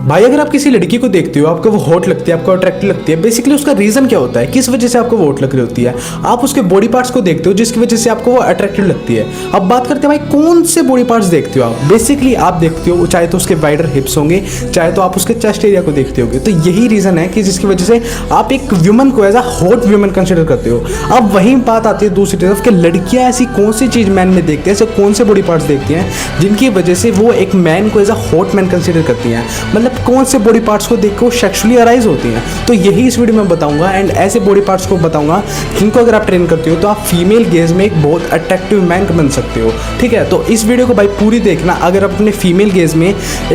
भाई अगर आप किसी लड़की को देखते हो, आपको वो हॉट लगती है, आपको अट्रैक्टिव लगती है, बेसिकली उसका रीजन क्या होता है, किस वजह से आपको वो हॉट लग रही होती है। आप उसके बॉडी पार्ट्स को देखते हो जिसकी वजह से आपको वो अट्रैक्टिव लगती है। अब बात करते हैं भाई कौन से बॉडी पार्ट्स देखते हो आप। बेसिकली आप देखते हो चाहे तो उसके वाइडर हिप्स होंगे, चाहे तो आप उसके चेस्ट एरिया को देखते होगे। तो यही रीजन है कि जिसकी वजह से आप एक वुमन को as a hot woman consider करते हो। अब वही बात आती है दूसरी तरफ कि लड़कियां ऐसी कौन सी चीज मैन में देखते हैं, ऐसे कौन से बॉडी पार्ट्स देखती हैं जिनकी वजह से वो एक मैन को as a hot man consider करती हैं। मतलब कौन से बॉडी पार्ट्स को देख के वो सेक्सुअली अराइज होती हैं। तो यही इस वीडियो में बताऊंगा एंड ऐसे बॉडी पार्ट्स को बताऊंगा जिनको अगर आप ट्रेन करते हो तो आप फीमेल गेज में एक बहुत अट्रैक्टिव मैन बन सकते हो। ठीक है, तो इस वीडियो को भाई पूरी देखना अगर आप अपने फीमेल गेज में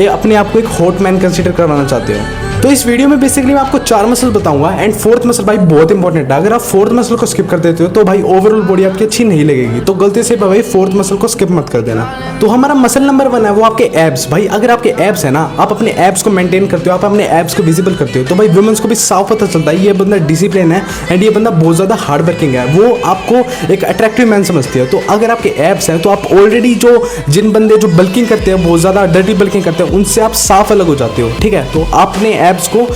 अपने आप को एक हॉट मैन कंसिडर करवाना चाहते हो। तो इस वीडियो में बेसिकली मैं आपको 4 मसल बताऊंगा एंड फोर्थ मसल भाई बहुत इंपॉर्टेंट है। अगर आप फोर्थ मसल को स्किप कर देते हो तो भाई ओवरऑल बॉडी आपकी अच्छी नहीं लगेगी। तो गलती से भाई फोर्थ मसल को स्किप मत कर देना। तो हमारा मसल नंबर 1 है वो आपके एब्स। भाई अगर आपके एब्स है ना, आप अपने एब्स को मेंटेन करते हो, आप अपने एब्स को विजिबल करते हो, तो भाई वुमेन्स को भी साफ पता चलता है ये बंदा डिसिप्लिन है एंड ये बंदा बहुत ज़्यादा हार्ड वर्किंग है, वो आपको एक अट्रैक्टिव मैन समझती है। तो अगर आपके एब्स हैं तो आप ऑलरेडी जिन बंदे जो बल्किंग करते हैं, बहुत ज़्यादा डर्टी बल्किंग करते हैं, उनसे आप साफ अलग हो जाते हो। ठीक है, तो आपने एब्स को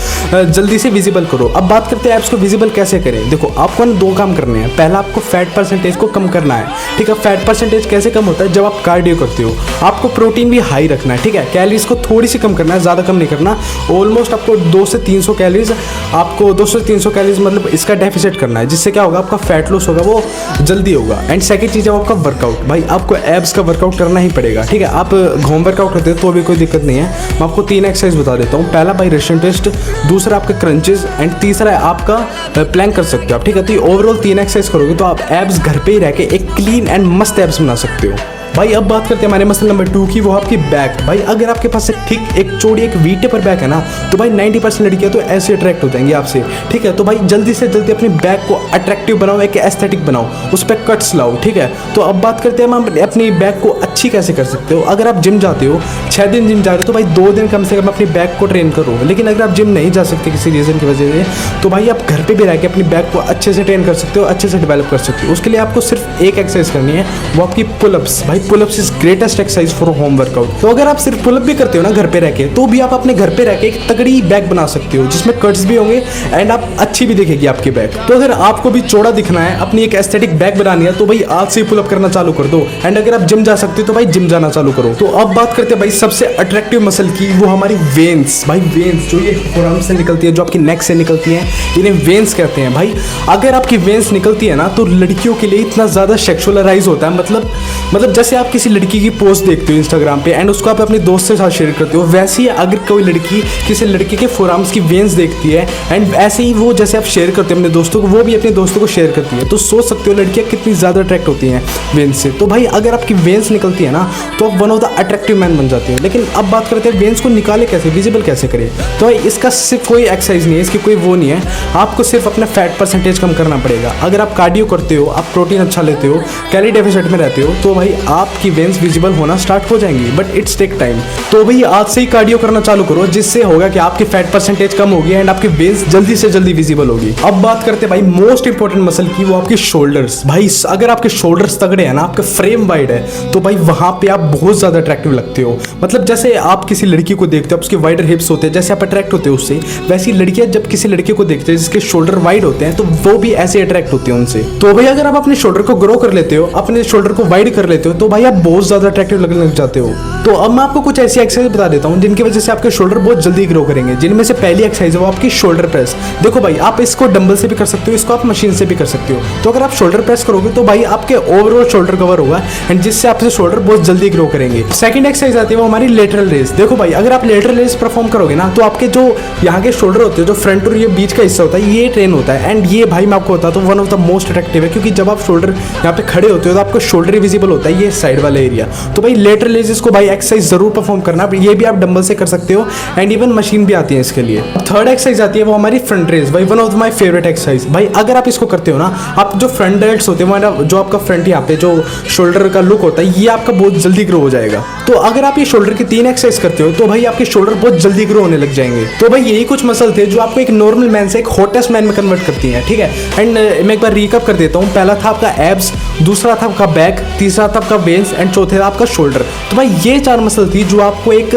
जल्दी से विजिबल करो। अब बात करते हैं एब्स को विजिबल कैसे करें। देखो आपको 2 काम करने हैं। पहला आपको फैट परसेंटेज को कम करना है। ठीक है, फैट परसेंटेज कैसे कम होता है, जब आप कार्डियो करते हो आपको प्रोटीन भी हाई रखना है। ठीक है, कैलोरीज को थोड़ी सी कम करना है, ज़्यादा कम नहीं करना। ऑलमोस्ट आपको 200 से 300 कैलोरीज, आपको 200 से 300 कैलोरीज मतलब इसका डेफिसिट करना है, जिससे क्या होगा आपका फैट लॉस होगा वो जल्दी होगा। एंड सेकंड चीज़ है आपका वर्कआउट। भाई आपको एब्स का वर्कआउट करना ही पड़ेगा। ठीक है, आप होम वर्कआउट करते हो तो भी कोई दिक्कत नहीं है। मैं आपको 3 एक्सरसाइज बता देता हूँ। पहला भाई रेजिस्टेंस टेस्ट, दूसरा आपके क्रंचेस एंड तीसरा है आपका प्लैंक कर सकते हो आप। ठीक है, तो ये ओवरऑल 3 एक्सरसाइज करोगे तो आप एब्स घर पे ही रह के एक क्लीन एंड मस्त एब्स बना सकते हो। भाई अब बात करते हैं हमारे मसल नंबर 2 की, वो आपकी बैक। भाई अगर आपके पास एक चौड़ी एक वीटे पर बैक है ना, तो भाई 90% लड़कियां तो ऐसे अट्रैक्ट हो जाएंगी आपसे। ठीक है, तो भाई जल्दी से जल्दी अपनी बैक को अट्रैक्टिव बनाओ, एक एस्थेटिक बनाओ, उस पर कट्स लाओ। ठीक है, तो अब बात करते हैं हम अपनी बैक को अच्छी कैसे कर सकते हो। अगर आप जिम जाते हो, 6 दिन जिम जा रहे हो, तो भाई 2 दिन कम से कम अपनी बैक को ट्रेन करो। लेकिन अगर आप जिम नहीं जा सकते किसी रीज़न की वजह से, तो भाई आप घर पर भी रह के अपनी बैक को अच्छे से ट्रेन कर सकते हो, अच्छे से डेवलप कर सकते हो। उसके लिए आपको सिर्फ एक एक्सरसाइज करनी है, वो आपकी पुलअप्स। भाई pullups is greatest exercise for home workout. तो अगर आप सिर्फ पुलअप भी करते हो ना घर पे रह के, तो भी आप अपने घर पे रह के एक तगड़ी बैक बना सकते हो, जिसमें कट्स भी होंगे एंड आप अच्छी भी दिखेगी आपकी बैक। तो अगर आपको भी चौड़ा दिखना है, अपनी एक एस्थेटिक बैक बनानी है, तो भाई आज से पुलअप करना चालू कर दो। एंड अगर आप जिम जा सकते हो तो भाई जिम जाना चालू करो। तो अब बात करते हैं भाई सबसे अट्रैक्टिव मसल की, वो हमारी वेन्स। भाई वेन्स जो ये फोरआर्म से निकलती है, जो आपकी नेक से निकलती है, इन्हें वेन्स कहते हैं। भाई अगर आपकी वेन्स निकलती है ना, तो लड़कियों के लिए इतना ज्यादा सेक्सुअलाइज होता है। मतलब जैसे आप किसी लड़की की पोस्ट देखते हो इंस्टाग्राम पे एंड उसको आप अपने दोस्त के साथ शेयर करते हो, वैसे ही अगर कोई लड़की किसी लड़के के फोरआर्म्स की वेन्स देखती है एंड ऐसे ही वो जैसे आप शेयर करते हो अपने दोस्तों को, वो भी अपने दोस्तों को शेयर करती है, तो सोच सकते हो लड़कियां कितनी ज़्यादा अट्रैक्ट होती हैं वेन्स से। तो भाई अगर आपकी वेन्स निकलती है ना, तो आप one of the attractive man बन जाते हो। लेकिन अब बात करते हैं वेन्स को निकाले कैसे, विजिबल कैसे करें। तो भाई इसका सिर्फ कोई एक्सरसाइज नहीं है, इसकी कोई वो नहीं है, आपको सिर्फ अपना फैट परसेंटेज कम करना पड़ेगा। अगर आप कार्डियो करते हो, आप प्रोटीन अच्छा लेते हो, कैलोरी डेफिसिट में रहते हो, तो भाई आपकी वेन्स विजिबल होना स्टार्ट हो जाएंगी, बट इट्स टेक टाइम। तो भाई आज से ही कार्डियो करना चालू करो, जिससे होगा कि आपकी फैट परसेंटेज कम होगी एंड आपकी वेन्स जल्दी से जल्दी विजिबल होगी। अब बात करते हैं भाई मोस्ट इंपॉर्टेंट मसल की, वो आपके शोल्डर्स। भाई अगर आपके शोल्डर्स तगड़े हैं ना, आपका फ्रेम वाइड है, तो भाई वहां पे आप बहुत ज्यादा अट्रैक्टिव लगते हो। मतलब जैसे आप किसी लड़की को देखते हो, उसके वाइडर हिप्स होते हैं, जैसे आप अट्रैक्ट होते हो उससे, वैसी लड़कियां जब किसी लड़के को देखते हैं जिसके शोल्डर वाइड होते हैं, तो वो भी ऐसे अट्रैक्ट होते हैं उनसे। तो भाई अगर आप अपने शोल्डर को ग्रो कर लेते हो, अपने शोल्डर को वाइड कर लेते हो, तो भाई आप बहुत ज्यादा अट्रैक्टिव लगने लग जाते हो। तो अब मैं आपको कुछ ऐसी एक्सरसाइज बता देता हूँ जिनकी वजह से आपके शोल्डर बहुत जल्दी ग्रो करेंगे। जिनमें से पहली एक्सरसाइज है वो आपकी शोल्डर प्रेस। देखो भाई आप इसको डंबल से भी कर सकते हो, इसको आप मशीन से भी कर सकते हो। तो अगर आप शोल्डर प्रेस करोगे तो भाई आपके ओवरऑल शोल्डर कवर होगा एंड जिससे आपसे शोल्डर बहुत जल्दी ग्रो करेंगे। सेकंड एक्सरसाइज आती है वो हमारी लेटरल रेज। देखो भाई अगर आप लेटरल रेज परफॉर्म करोगे ना, तो आपके जो यहाँ के शोल्डर होते हैं, जो फ्रंट और ये बीच का हिस्सा होता है, ये ट्रेन होता है। एंड ये भाई मैं आपको बताता हूँ one of the most attractive है, क्योंकि जब आप शोल्डर यहाँ पे खड़े होते हो तो आपको शोल्डर विजिबल होता है, ये साइड वाला एरिया। तो भाई लेटरल रेज को भाई एक्सरसाइज जरूर परफॉर्म करना, ये भी आप डंबल से कर सकते हो एंड इवन मशीन भी आती है इसके लिए। थर्ड एक्सरसाइज आती है वो हमारी फ्रंट रेज। भाई one of my favourite exercise. भाई अगर आप इसको करते हो ना, आप जो फ्रंट डेल्ट्स होते हैं, जो आपका फ्रंट यहाँ पे जो शोल्डर का लुक होता है, ये आपका बहुत जल्दी ग्रो हो जाएगा। तो अगर आप ये शोल्डर की 3 एक्सरसाइज करते हो, तो भाई आपके शोल्डर बहुत जल्दी ग्रो होने लग जाएंगे। तो भाई यही कुछ मसल थे जो आपको एक नॉर्मल मैन से एक हॉटेस्ट मैन में कन्वर्ट करती हैं। ठीक है, एंड मैं एक बार रिकअप कर देता हूँ। पहला था आपका एब्स, दूसरा था आपका बैक, तीसरा था आपका वेन्स एंड चौथे था आपका शोल्डर। तो भाई ये 4 मसल थी जो आपको एक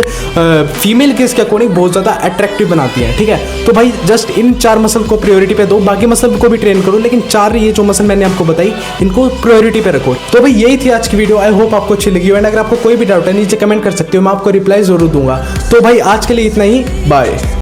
फीमेल केस के अकॉर्डिंग बहुत ज़्यादा अट्रैक्टिव बनाती है, ठीक है। तो भाई जस्ट इन 4 मसल को प्रायोरिटी पे दो, बाकी मसल को भी ट्रेन करो, लेकिन 4 ये जो मसल मैंने आपको बताई इनको प्रायोरिटी पे रखो। तो भाई यही थी आज की वीडियो, आई होप आपको अच्छी लगी हो, एंड अगर आपको कोई भी डाउट है नीचे कमेंट कर सकते हो, मैं आपको रिप्लाई जरूर दूंगा। तो भाई आज के लिए इतना ही, बाय।